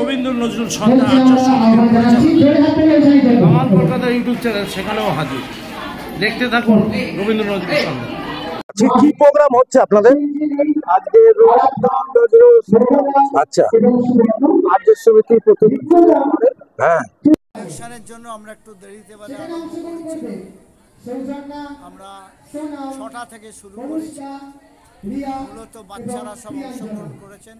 রবীন্দ্র নজরুল সন্ধ্যা আমার Kolkata YouTube channel, সেখানেও হাজির। দেখতে থাকুন রবীন্দ্র নজরুল সন্ধ্যা। কি প্রোগ্রাম হচ্ছে আপনাদের আজকে? আচ্ছা, রাজ্য সমিতির প্রতিনিধি। হ্যাঁ, অনুষ্ঠানের জন্য আমরা একটু দেরিতে বেলা আরম্ভ করেছি। আমরা 6টা থেকে শুরু করেছি। মূলত বাচ্চারা সব অংশগ্রহণ করেছেন।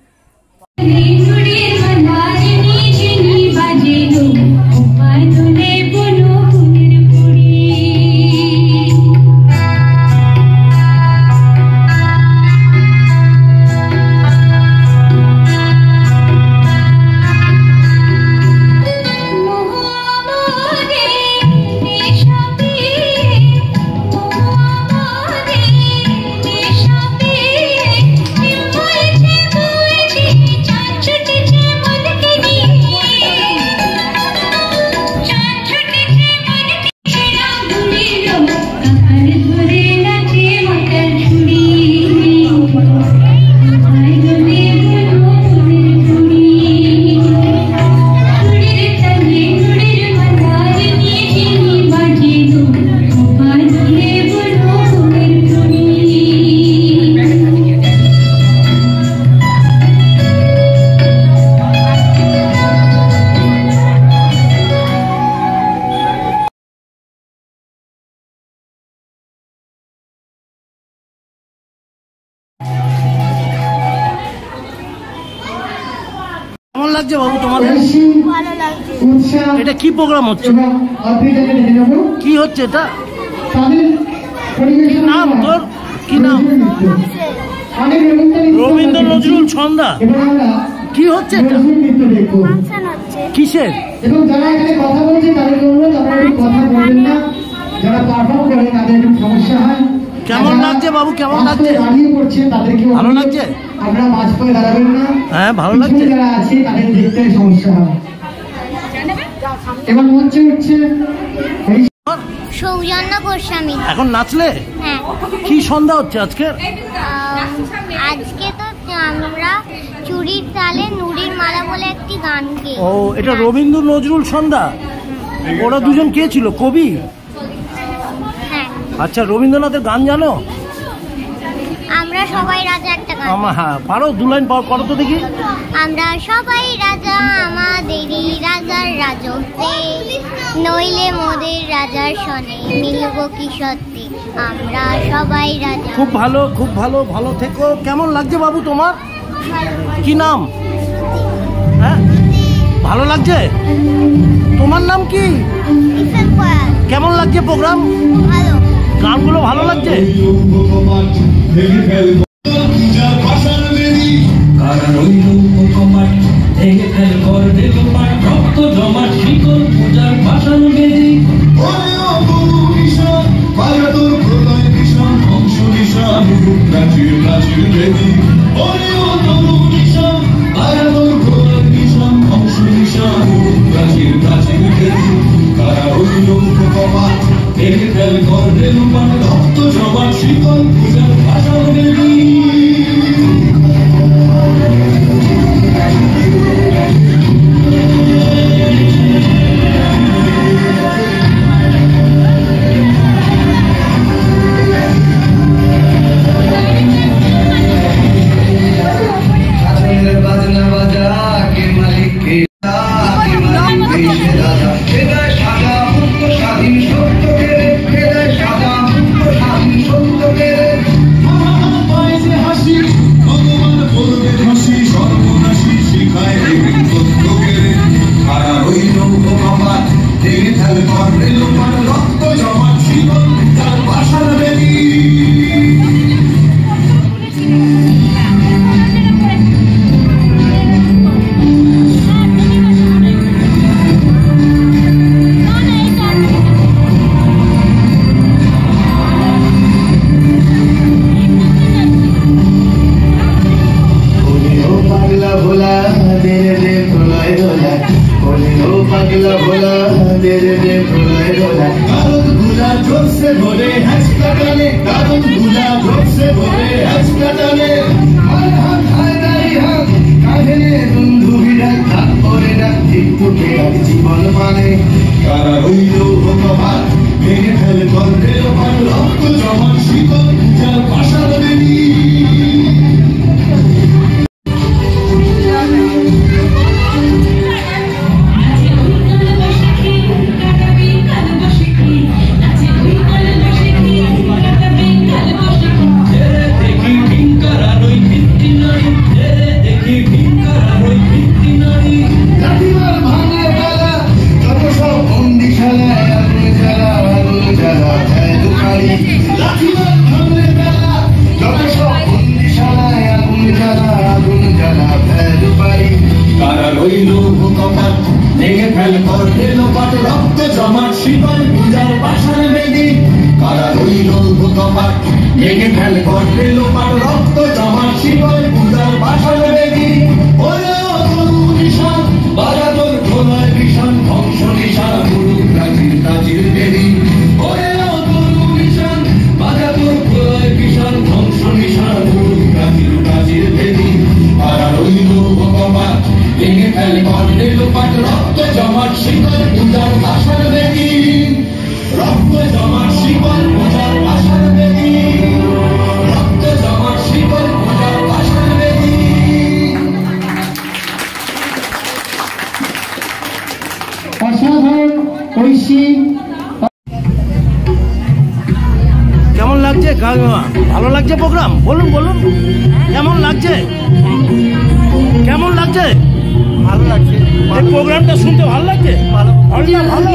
কেমন লাগছে বাবু তোমাদের? ভালো লাগছে। এটা কি প্রোগ্রাম হচ্ছে? কি হচ্ছে এটা? নাম তোর কি নাম? রবীন্দ্র নজরুল সন্ধ্যা। কি হচ্ছে এটা? ফাংশন হচ্ছে। কিসের? এবং যারা এখানে কথা বলছে তাদেরকে বলবো আপনারা একটু কথা বলবেন না, যারা পারফর্ম করে তাদের একটু সমস্যা হয়। কেমন লাগছে বাবু? কেমন লাগছে? দাঁড়িয়ে পড়ছে তাদেরকে ভালো লাগছে? আপনারা মাঝ করে দাঁড়াবেন না। হ্যাঁ, ভালো লাগছে। যারা আছে তাদের দেখতে সমস্যা হয়। এবার মঞ্চে উঠছে সৌজন্য গোস্বামী। এখন নাচলে? হ্যাঁ। কি সন্ধ্যা হচ্ছে আজকে? আজকে তো আমরা চুরির তালে নুড়ির মালা বলে একটি গান গেয়ে। ও, এটা রবীন্দ্র নজরুল সন্ধ্যা। ওরা দুজন কে ছিল? কবি? হ্যাঁ। আচ্ছা, রবীন্দ্রনাথের গান জানো? আমরা সবাই রাজা একটা গান। হ্যাঁ, পারো? 2 লাইন করো তো দেখি। আমরা সবাই রাজা আমাদেরই রাজার রাজত্বে, নইলে মোদের রাজার সনে মিলব কি সত্যি, আমরা সবাই রাজা। খুব ভালো, খুব ভালো, ভালো থেকো। কেমন লাগছে বাবু তোমার? কি নাম? হ্যাঁ, ভালো লাগছে। তোমার নাম কি? কেমন লাগছে প্রোগ্রাম? ভালো। গানগুলো ভালো লাগছে? বন্ধু লাঠিমার ভাঙে বেলা যত সব বন্দিশালায় আগুন জ্বালা ভ্যালুকারি লাঠিমার ভাঙে বেলা যত সব বন্দিশালায় আগুন জ্বালা ভ্যালুকারি কারা রইল ভূকম্পাত ভেঙে ফেল কর লোপাট রক্ত জমাট শিকল পূজার পাষাণ বেদি কারা রইল ভূকম্পাত ভেঙে ফেল কর লোপাট রক্ত জমাট শিকল পূজার পাষাণ বেদি ওরে নিশান বাজা তোর খোলায় ভীষণ ধ্বংস নিশান গুরু প্রাচীর বেদি ওরে নিশান বাজা তোর খোলায় ভীষণ ধ্বংস নিশান গুরু প্রাচীর বেদি কারা রইল ভূকম্পাত ভেঙে ফেল কর লোপাট রক্ত জমাট শিকল পূজার পাষাণ বেদি রক্ত জমাট শিকল পূজার পাষাণ বেদি রক্ত জমাট শিকল পূজার পাষাণ বেদি। অসাধারণ ঐশী কেমন লাগছে? ভালো লাগছে প্রোগ্রাম? বলুন বলুন, কেমন লাগছে? কেমন লাগছে? ভালো লাগছে। এই প্রোগ্রামটা শুনতে ভালো লাগছে? ভালো ভালো ভালো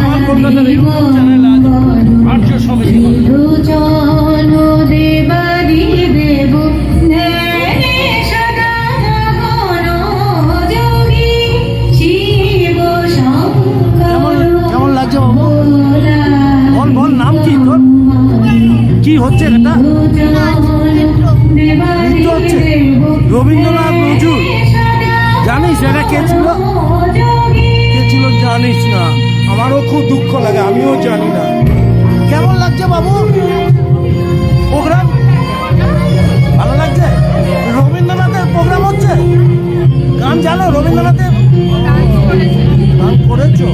আমার কলকাতার ইউটিউব চ্যানেল আছে আর্য সমিতি। কেমন লাগছে বাবু? বল বল, নাম কি তোর? কি হচ্ছে এটা? নৃত্য হচ্ছে রবীন্দ্রনাথ নজরুল। জানিস এটা কে ছিল? কে ছিল জানিস না? আমারও খুব দুঃখ লাগে, আমিও জানি না। কেমন লাগছে বাবু প্রোগ্রাম? ভালো লাগছে? রবীন্দ্রনাথের প্রোগ্রাম হচ্ছে? গান জানো রবীন্দ্রনাথের? গান করেছো?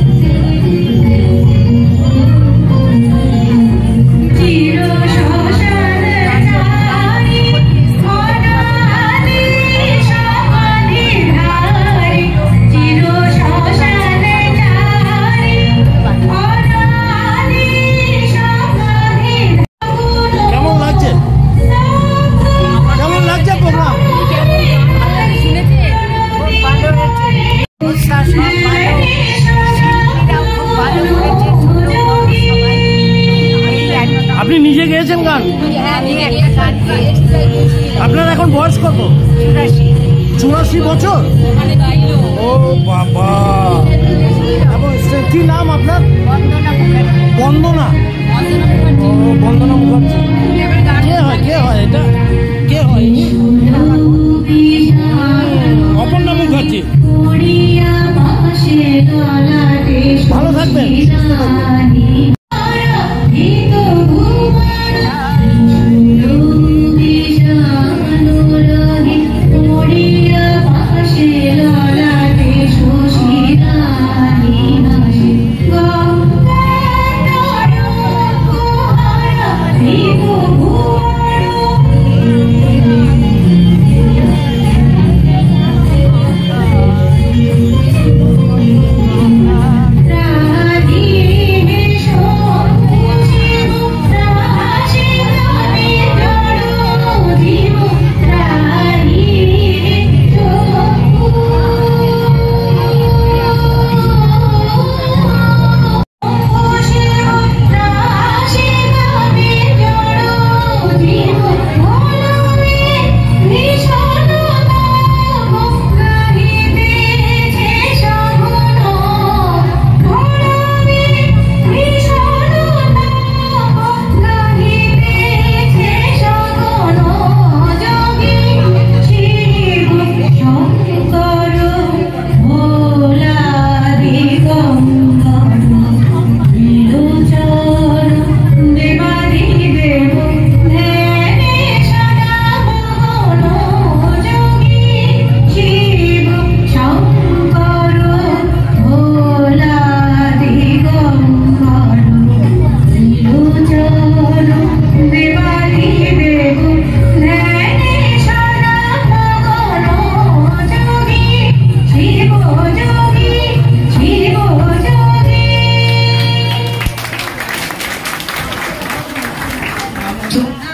আপনি নিজে গেয়েছেন গান? আপনার এখন বয়স কত? 84 বছর? ও বাবা। কি নাম আপনার? বন্দনা। ও বন্দনা মুখার্জি। কে হয় এটা? কে হয়? অপর্ণা মুখার্জি। ভালো থাকবেন, সুস্থ থাকবেন।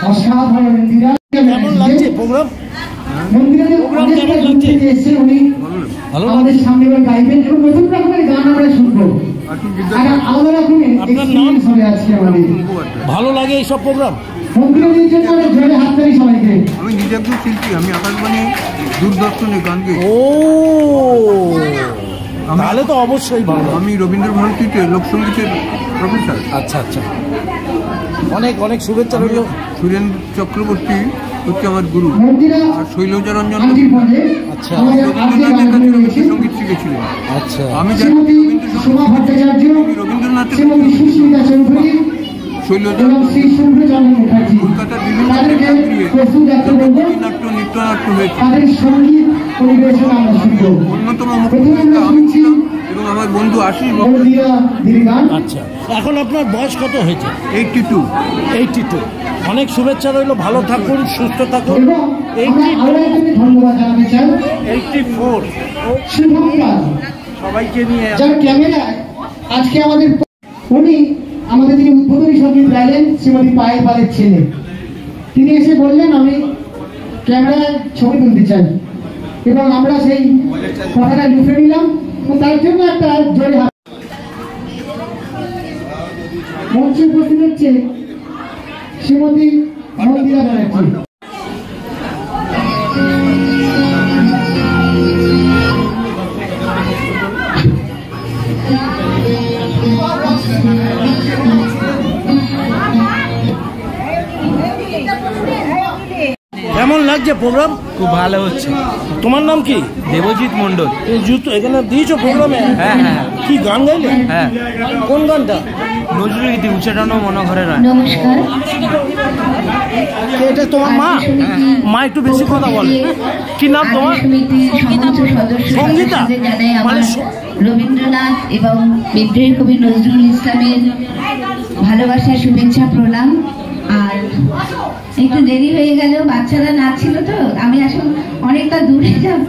অসাধারণ কেমন লাগছে প্রোগ্রাম? মন্দিরের অনেক দূর থেকে এসে উনি আমাদের সামনে এবার গাইবেন এবং নতুন রকমের গান আমরা শুনবো। আলাদা রকমের এক্সপিরিয়েন্স হবে আজকে আমাদের। ভালো লাগে এইসব প্রোগ্রাম? মন্দিরের জন্য আমরা জোরে হাত তালি সবাইকে। আমি নিজে একজন শিল্পী, আমি আকাশবাণী দূরদর্শনে গান গাই। ও তাহলে তো অবশ্যই ভালো। আমি রবীন্দ্রভারতীতে লোকসঙ্গীতের প্রফেসর। আচ্ছা আচ্ছা, অনেক অনেক শুভেচ্ছা রইল। সুরেন্দ্র চক্রবর্তী হচ্ছে আমার গুরু, আর শৈলজা রঞ্জন আচ্ছা রবীন্দ্রনাথের কাছে রবীন্দ্রসঙ্গীত শিখেছিলেন। আচ্ছা, শ্রীমতী আমি শোভা ভট্টাচার্য, রবীন্দ্রনাথের শ্রীমতী সুস্মিতা চৌধুরী শৈলজা এবং শ্রী সূর্যচন্দ্র মুখার্জি কলকাতার বিভিন্ন তাদেরকে কেন্দ্রে প্রস্তুত রাখতে বলবো। নাট্য নৃত্যনাট্য হয়েছে। তাদের সঙ্গীত পরিবেশনা আমরা শুনবো। অন্যতম প্রথমে আমরা আমি শুনছি ছিলাম এবং আমার বন্ধু আশিস মন্দিরা দিদি গান। আচ্ছা। এখন আপনার বয়স কত হয়েছে? 82। 82। অনেক শুভেচ্ছা রইল, ভালো থাকুন, সুস্থ থাকুন। এবং আমরা আরো একজনকে ধন্যবাদ জানাতে চাই, 84 শুভম পাল, সবাইকে নিয়ে যার ক্যামেরায় আজকে আমাদের উনি আমাদের যিনি উদ্বোধনী সঙ্গীত গাইলেন শ্রীমতী পায়েল পালের ছেলে, তিনি এসে বললেন আমি ক্যামেরায় ছবি তুলতে চাই এবং আমরা সেই কথাটা লিখে নিলাম। তার জন্য একটা জোরে হাত। মঞ্চে উপস্থিত হচ্ছে শ্রীমতী মন্দিরা ব্যানার্জি। কেমন লাগছে প্রোগ্রাম? খুব ভালো হচ্ছে। তোমার নাম কি? দেবজিৎ মন্ডল। এই জুতো এখানে দিয়েছো প্রোগ্রামে? হ্যাঁ হ্যাঁ। কি গান গাইলে? হ্যাঁ। কোন গানটা? নজরুল গীতি উচ্চারণ মনোহরের রায়। নমস্কার, এটা তোমার মা? মা একটু বেশি কথা বলে। কি নাম তোমার? সমিতির সমস্ত সঙ্গীতা? সদস্যদের জানাই আমার মানে রবীন্দ্রনাথ এবং বিদ্রোহী কবি নজরুল ইসলামের ভালোবাসা, শুভেচ্ছা, প্রণাম। আর একটু দেরি হয়ে গেল, বাচ্চারা নাচছিল তো আমি আসলে অনেকটা দূরে যাব।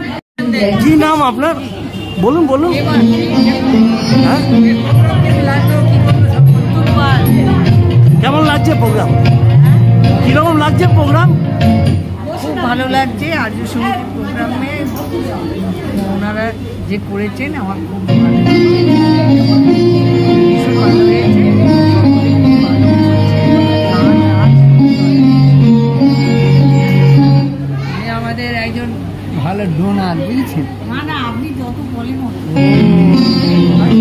কি নাম আপনার? বলুন বলুন। হ্যাঁ? কেমন লাগছে প্রোগ্রাম? কিরকম লাগছে প্রোগ্রাম? খুব ভালো লাগছে। আর্য সমিতির প্রোগ্রামে ওনারা যে করেছেন আমার খুব ভালো ভীষণ ভালো হয়েছে। আমাদের একজন ভালো ডোনার, বুঝেছেন? না না, আপনি যত বলেন তোমার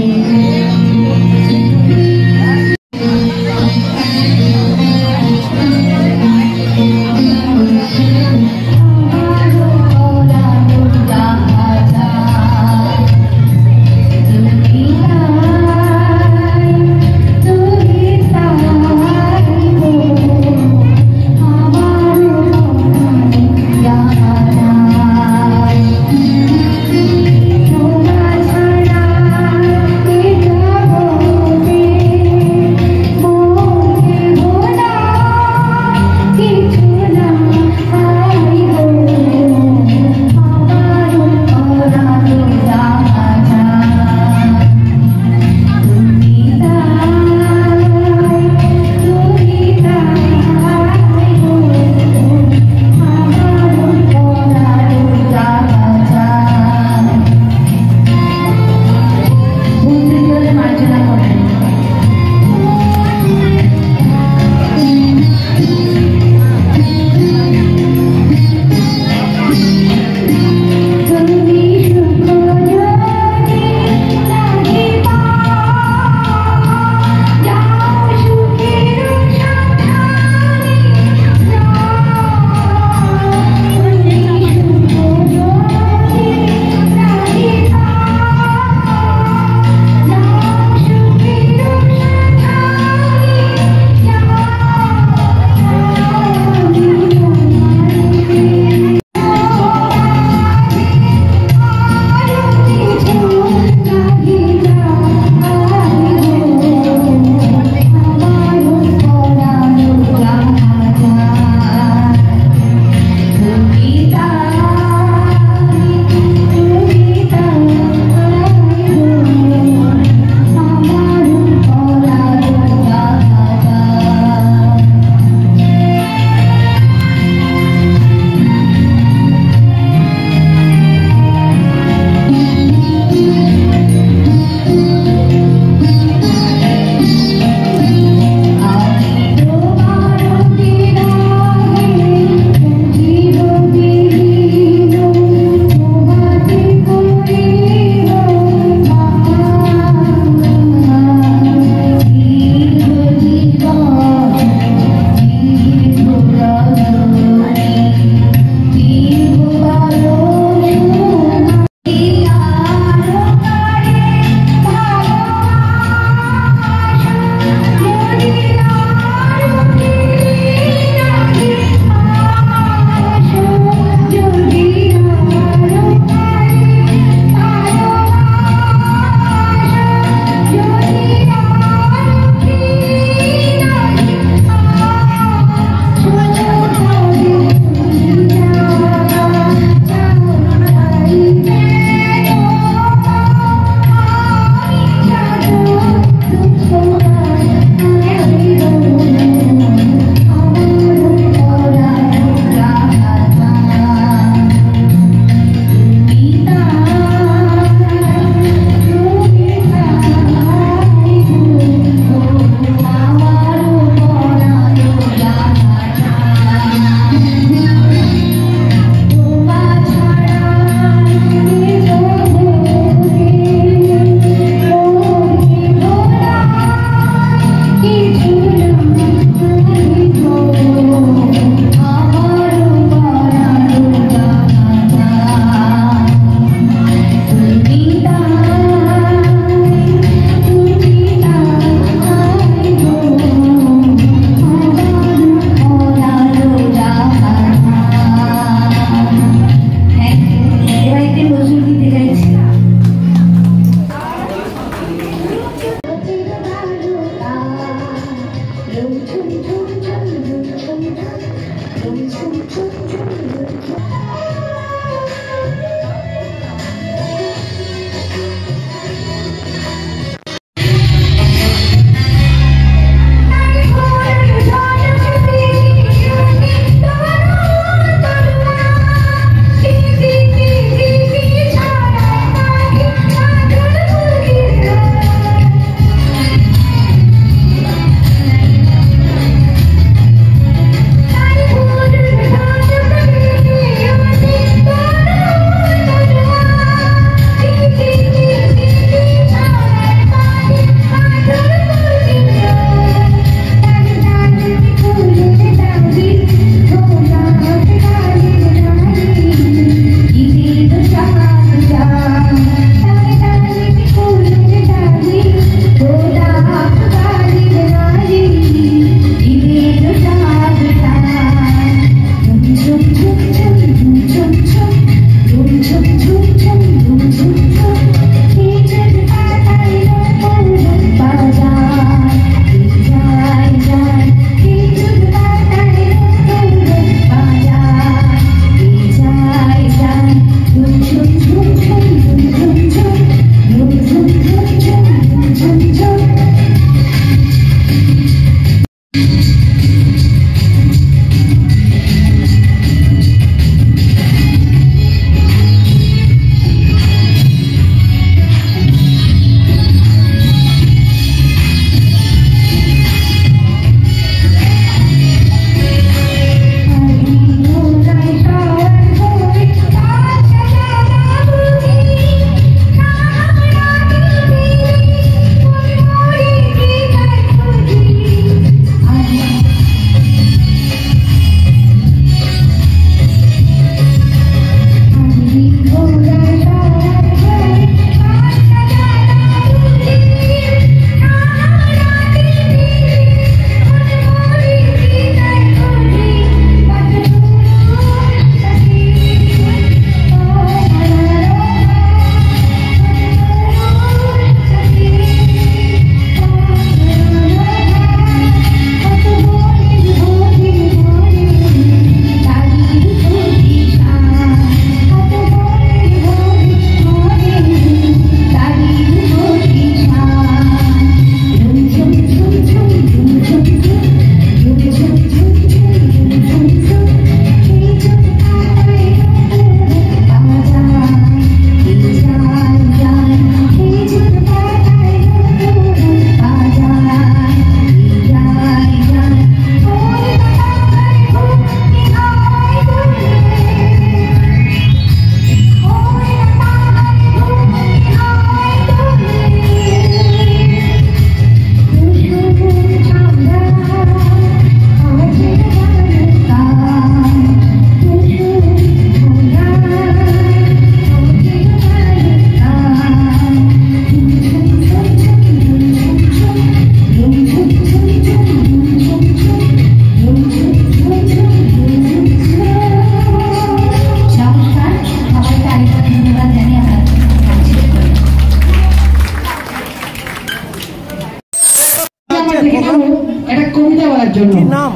জন্য। কি নাম?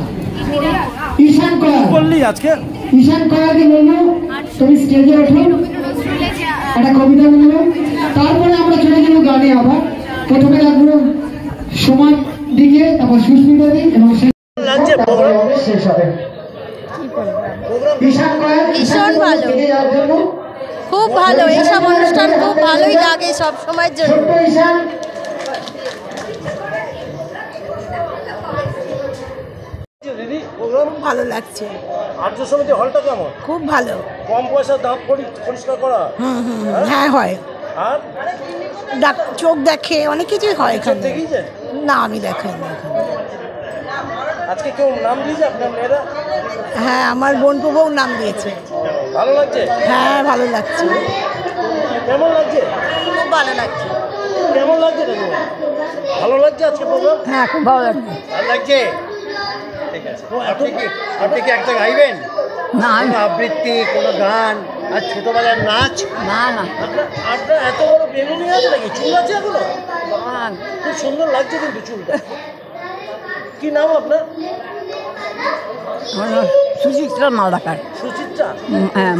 ঈশান কর। বললি আজকে? ঈশান করাকে বললো তুমি স্টেজে ওঠো, একটা কবিতা বলবো, তারপরে আমরা চলে যাবো গানে। আবার প্রথমে রাখবো সমান দিকে, তারপর সুস্মিতা দি এবং শেষ হবে। ঈশান কর ভীষণ ভালো, খুব ভালো, এইসব অনুষ্ঠান খুব ভালোই লাগে সব সময়ের জন্য। দিদি প্রোগ্রাম ভালো লাগছে। আর্য সমিতি হলটা কেমন? খুব ভালো। কম পয়সা দাঁত পরিষ্কার করা? হ্যাঁ হয়। আর চোখ দেখে অনেক কিছুই হয় এখানে। দেখিয়েছেন? না আমি দেখাইনি এখানে। আজকে কেউ নাম দিয়েছে আপনার মেয়েরা? হ্যাঁ আমার বোন বউ নাম দিয়েছে। ভালো লাগছে? হ্যাঁ ভালো লাগছে। কেমন লাগছে? খুব ভালো লাগছে। কেমন লাগছে? ভালো লাগছে আজকে প্রোগ্রাম? হ্যাঁ খুব ভালো লাগছে। ভালো লাগছে। ঠিক আছে, আপনি কি একটা গাইবেন? না কোনো আবৃত্তি, কোনো গান আর ছোটবেলার নাচ? না না। আপনার এত বড় বেগুনি আছে নাকি? চুল আছে এখনো? খুব সুন্দর লাগছে কিন্তু চুলটা। কি নাম আপনার? সুচিত্রা মালাকার। সুচিত্রা? হ্যাঁ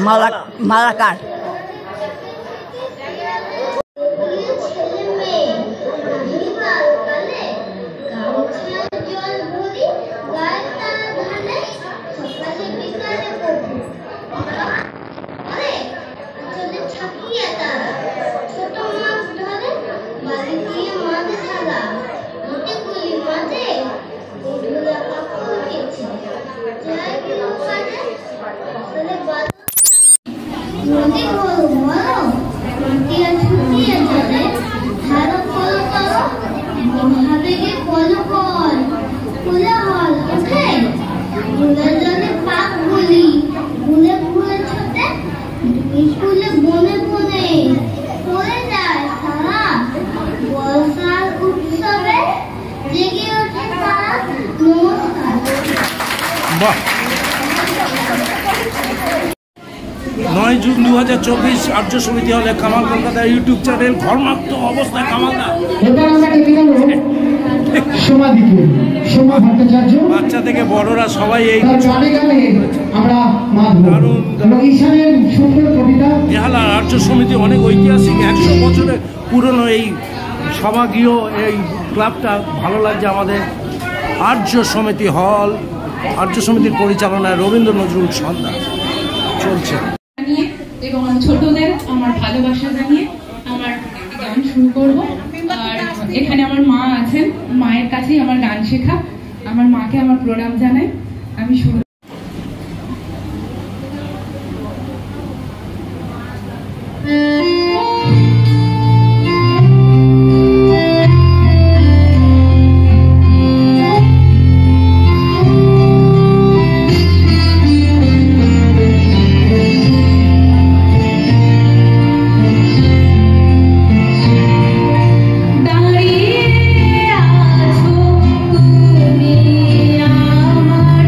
মালাকার। বাহ। 9 জুন 2024 আর্য সমিতি হলে কামাল কলকাতা ইউটিউব চ্যানেল ঘর্মাক্ত অবস্থায় কামালদা। এবার আমরা ডেকে নেব সমাধিকে, সোমা ভট্টাচার্য। বাচ্চা থেকে বড়রা সবাই এই গানে গানে আমরা মাধব এবং ঈশানের সুন্দর কবিতা। বেহালা আর্য সমিতি অনেক ঐতিহাসিক 100 বছরের পুরনো এই সভাগৃহ, এই ক্লাবটা ভালো লাগছে আমাদের। আর্য সমিতি হল, আর্য সমিতির পরিচালনায় রবীন্দ্র নজরুল সন্ধ্যা চলছে। এবং ছোটদের আমার ভালোবাসা জানিয়ে আমার গান শুরু করব। আর এখানে আমার মা আছেন, মায়ের কাছেই আমার গান শেখা। আমার মাকে আমার প্রণাম জানাই। আমি শুরু দাঁড়িয়ে আছো তুমি আমার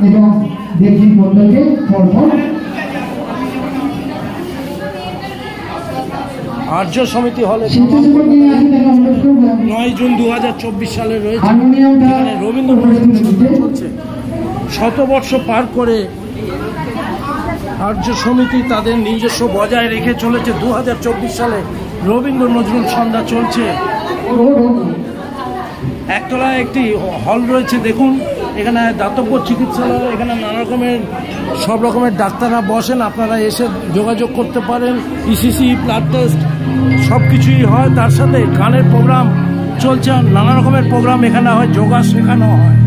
এবং দেবজিৎ মন্ডলকে পরপর আর্য সমিতি হলে 9 জুন 2024 সালে রয়েছে। রবীন্দ্র চলছে, শতবর্ষ পার করে আর্য সমিতি তাদের নিজস্ব বজায় রেখে চলেছে। 2024 সালে রবীন্দ্র নজরুল সন্ধ্যা চলছে। একতলায় একটি হল রয়েছে, দেখুন এখানে দাতব্য চিকিৎসালয়, এখানে নানা রকমের সব রকমের ডাক্তাররা বসেন, আপনারা এসে যোগাযোগ করতে পারেন। ইসিসি, ব্লাড টেস্ট সব কিছুই হয়, তার সাথে গানের প্রোগ্রাম চলছে, নানা রকমের প্রোগ্রাম এখানে হয়, যোগা শেখানো হয়।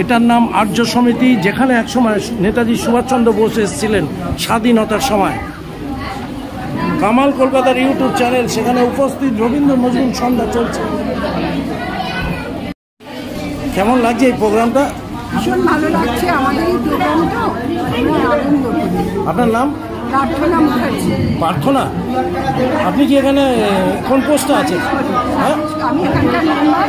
এটার নাম আর্য সমিতি, যেখানে একসময় নেতাজি সুভাষচন্দ্র বোস এসেছিলেন স্বাধীনতার সময়। কামাল কলকাতার ইউটিউব চ্যানেল, সেখানে উপস্থিত রবীন্দ্র নজরুল সন্ধ্যা চলছে। কেমন লাগছে এই প্রোগ্রামটা? ভীষণ ভালো লাগছে আমাদের এই প্রোগ্রামটা, আনন্দ করি। আপনার নাম? প্রার্থনা মুখার্জি। প্রার্থনা, আপনি কি এখানে কোন পোস্টে আছেন? হ্যাঁ, আমি এখানকার মেম্বার,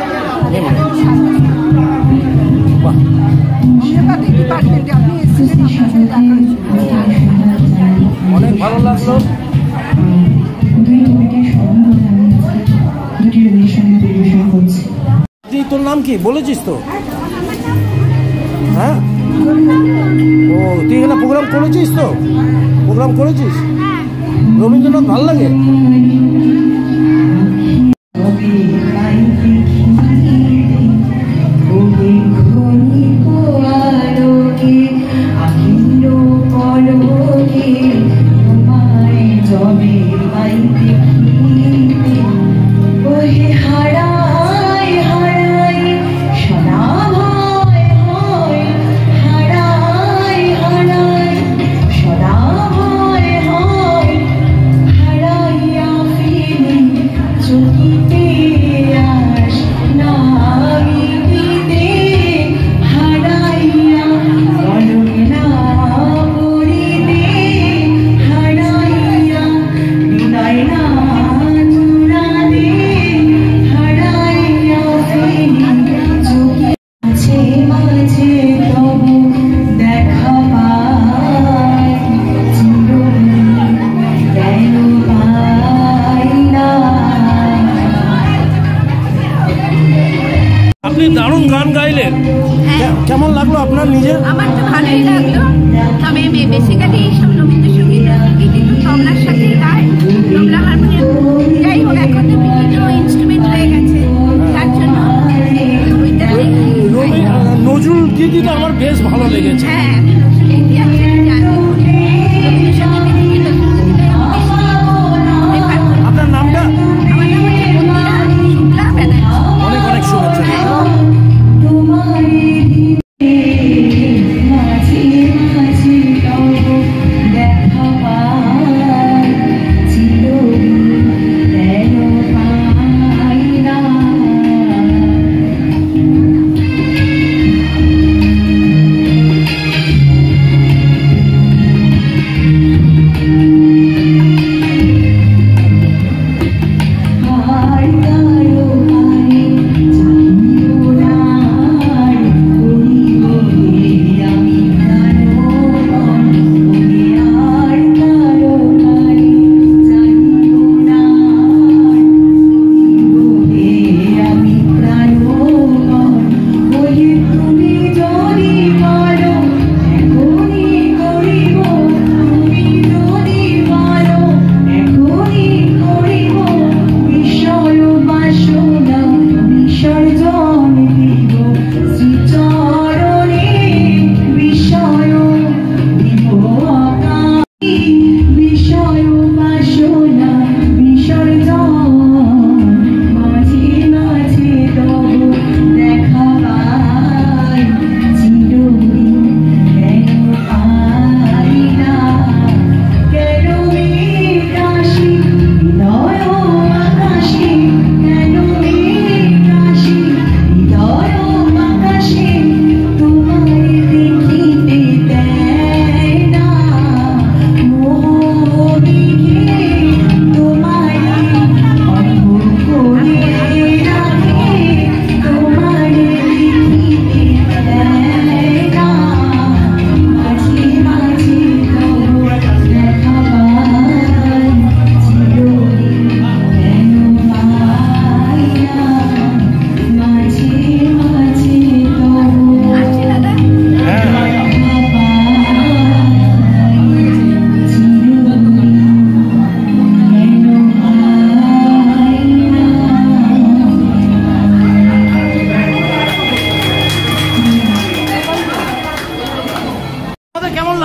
ডিপার্টমেন্টে আপনি এসেছিলেন, আপনার সাথে দেখা হয়েছিল, অনেক ভালো লাগলো। তোর নাম কি বলেছিস তো? হ্যাঁ, ও তুই এখানে প্রোগ্রাম করেছিস তো? প্রোগ্রাম করেছিস? রবীন্দ্রনাথ ভালো লাগে? দারুণ গান গাইলেন, কেমন লাগলো আপনার নিজের? আমার তো ভালোই লাগলো, তবে বেসিক্যালি এইসব রবীন্দ্রসঙ্গীত কিন্তু তবলার সাথে গায়, তবলা হারমোনিয়াম, যাই হোক এখন তো বিভিন্ন ইনস্ট্রুমেন্ট হয়ে গেছে, তার জন্য নজরুল গীতিটা আমার বেশ ভালো লেগেছে। হ্যাঁ, গীতি আছে, আপনার নামটা? আমার নাম হচ্ছে মন্দিরা শুক্লা ব্যানার্জি। অনেক অনেক শুভেচ্ছা।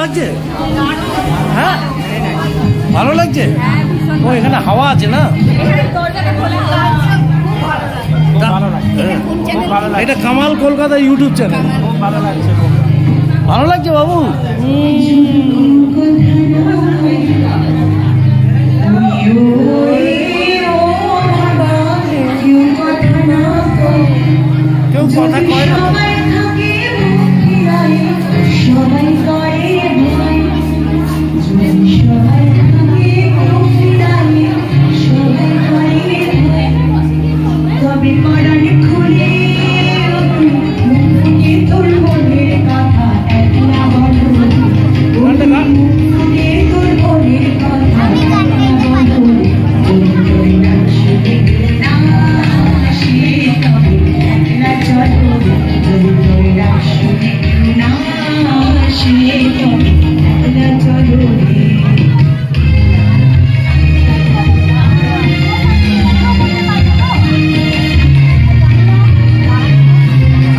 লাগছে? হ্যাঁ, ভালো লাগছে। ও এখানে হাওয়া আছে না? এটা কামাল কলকাতা ইউটিউব চ্যানেল। ভালো লাগছে বাবু? কেউ কথা কয় না।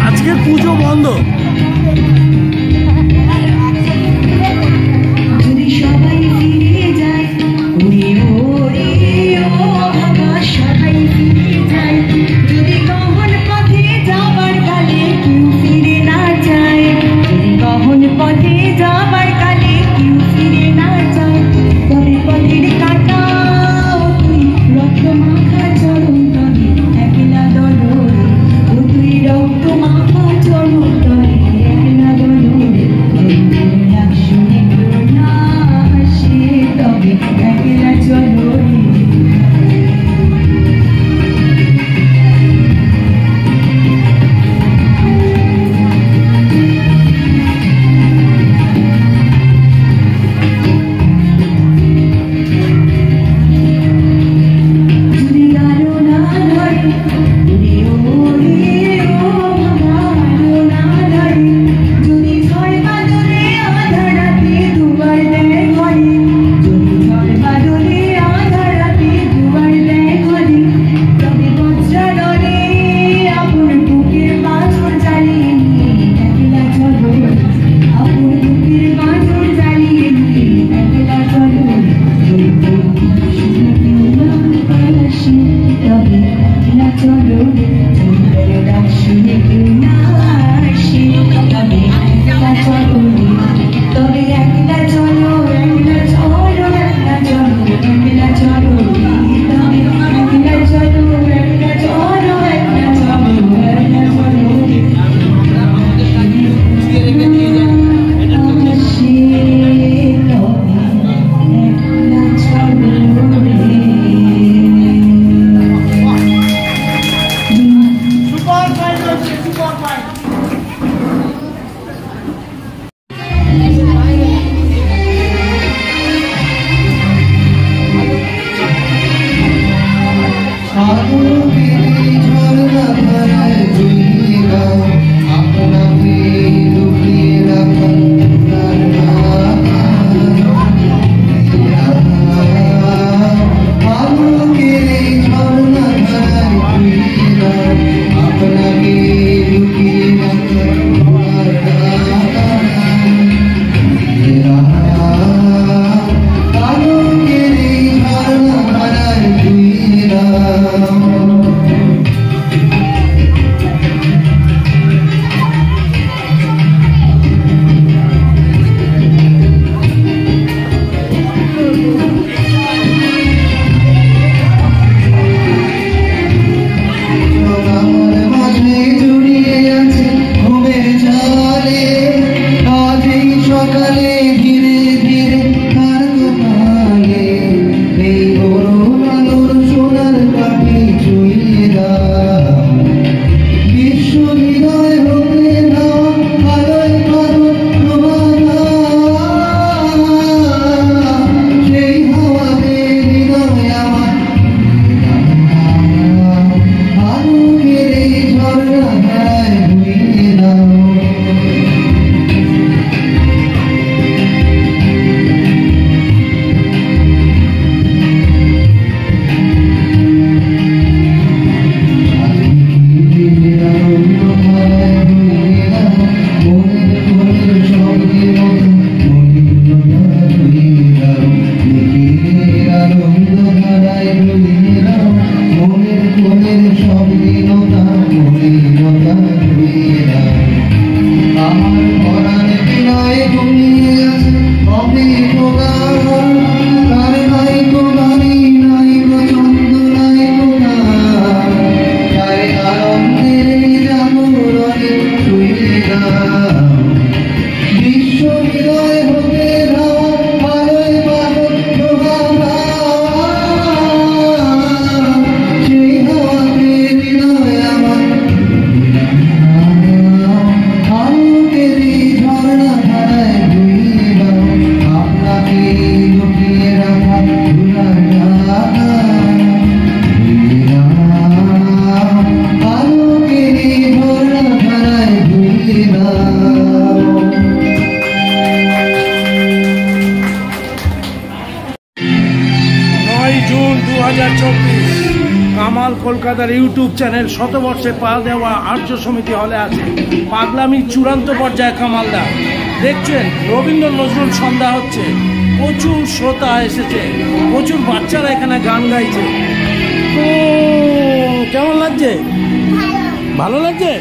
আজকে পুজো বন্ধ। যদি সবাই ফিরে যায় সবাই ফিরে যায়, যদি গহন পথে যাবার কালে কেউ ফিরে না যায়, যদি গহন পথে যাবার কালে কেউ ফিরে কামাল কলকাতার ইউটিউব চ্যানেল শতবর্ষে পা দেওয়া আর্য সমিতি হলে আছে। পাগলামির চূড়ান্ত পর্যায়ে কামালদা দেখছেন রবীন্দ্র নজরুল সন্ধ্যা হচ্ছে, প্রচুর শ্রোতা এসেছে, প্রচুর বাচ্চারা এখানে গান গাইছে। কেমন লাগছে? ভালো লাগছে?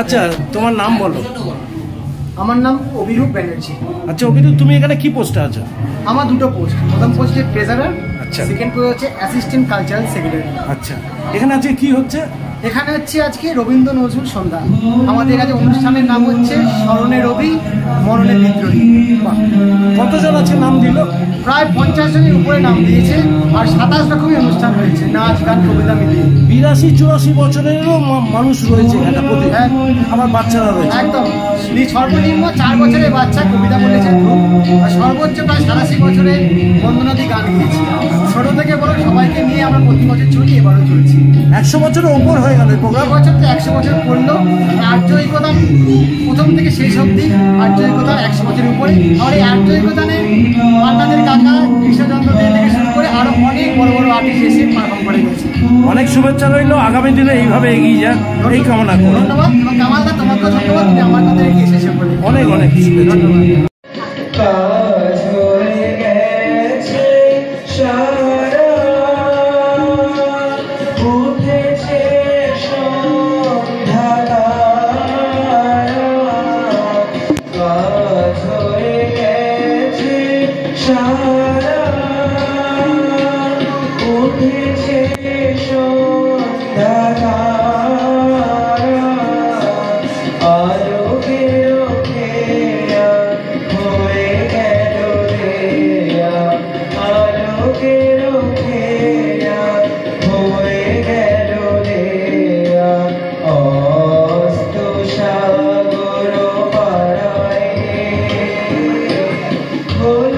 আচ্ছা, তোমার নাম বলো। আমার নাম অভিরূপ ব্যানার্জি। আচ্ছা অভিরূপ, তুমি এখানে কি পোস্টে আছো? আমার দুটো পোস্ট, প্রথম পোস্টে ট্রেজারার, আচ্ছা, সেকেন্ড পোস্ট হচ্ছে অ্যাসিস্ট্যান্ট কালচারাল সেক্রেটারি। আচ্ছা, এখানে আজকে কি হচ্ছে? এখানে হচ্ছে আজকে রবীন্দ্র নজরুল সন্ধ্যা। আমাদের কাছে অনুষ্ঠানের নাম হচ্ছে স্মরণে রবি মরণে বিদ্রোহী। কতজন আছে নাম দিল? প্রায় 50 জনের উপরে নাম দিয়েছে, আর 27 রকমের অনুষ্ঠান হয়েছে, নাচ গান কবিতা মিলিয়ে। 82-84 বছরেরও মানুষ রয়েছে এখানে, আমার বাচ্চারা রয়েছে। একদম, সর্বনিম্ন 4 বছরের বাচ্চা কবিতা বলেছে, আর সর্বোচ্চ প্রায় 87 বছরের বন্দনাদি গান গিয়েছি। ছোট থেকে বড় সবাইকে নিয়ে আমরা প্রতি বছর চলি, এবারও চলছি। 100 বছরের উপর হয়ে গেল প্রোগ্রাম। বছর তো 100 বছর পড়লো। আর্যৈকতা প্রথম থেকে শেষ অবধি আর্যৈকতা 100 বছরের উপরে। আর এই আর্যৈকতানে মান্নাদের কাকা কৃষ্ণচন্দ্র দে থেকে শুরু করে আরো অনেক বড় বড় আর্টিস্ট এসে পারফর্ম করে গেছে। অনেক শুভেচ্ছা রইল, আগামী দিনে এইভাবে এগিয়ে যাক এই কামনা করি। ধন্যবাদ। এবং কামালদা, তোমাকেও ধন্যবাদ, তুমি আমার কথা এগিয়ে এসেছো বলে। অনেক অনেক শুভেচ্ছা। Oh